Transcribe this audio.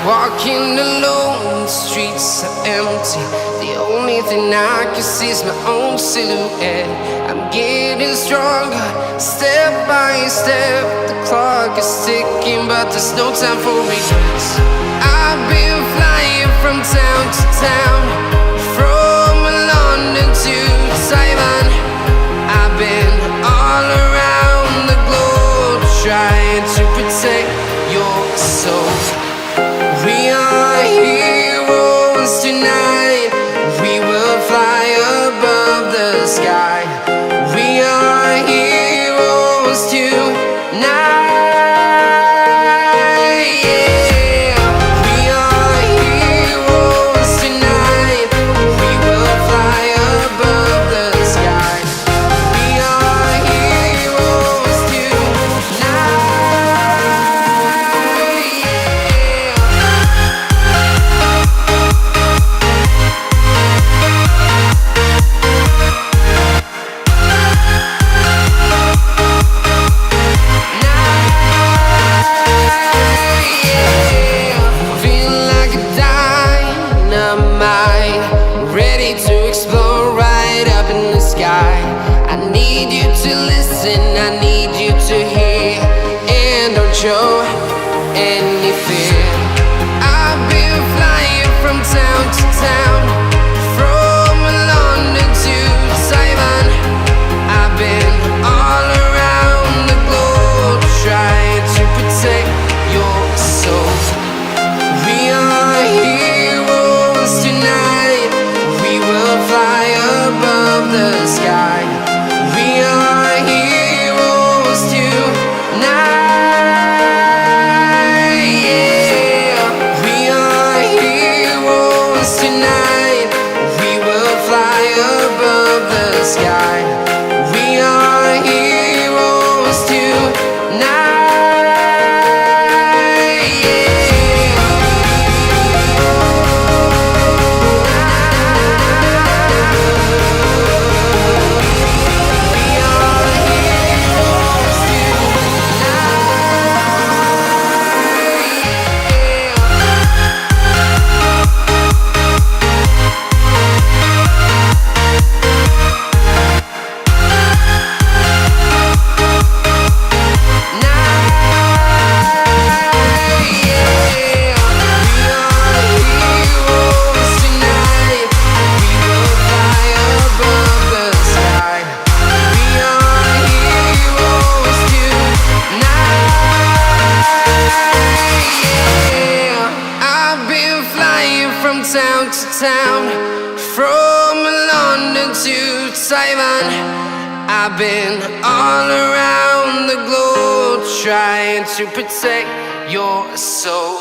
Walking alone, the streets are empty. The only thing I can see is my own silhouette. I'm getting stronger, step by step. The clock is ticking, but there's no time for regrets. I've been flying from town to town, from London to Taiwan. I've been all around the globe, trying to protect your soul. We are heroes tonight. We will fly above the sky. We are heroes tonight. Yeah. We are heroes tonight. We will fly above the sky. We are heroes tonight. Ready to explore right up in the sky. I need you to listen, I need you to hear, and don't show any fear. I've been flying from town to town, from London to Taiwan. I've been all around the globe, trying to protect your soul. We are heroes tonight. We will fly above the sky. We are heroes tonight. Yeah. We are heroes tonight. We will fly above the sky. We are heroes tonight. Town to town, from London to Taiwan. I've been all around the globe, trying to protect your soul.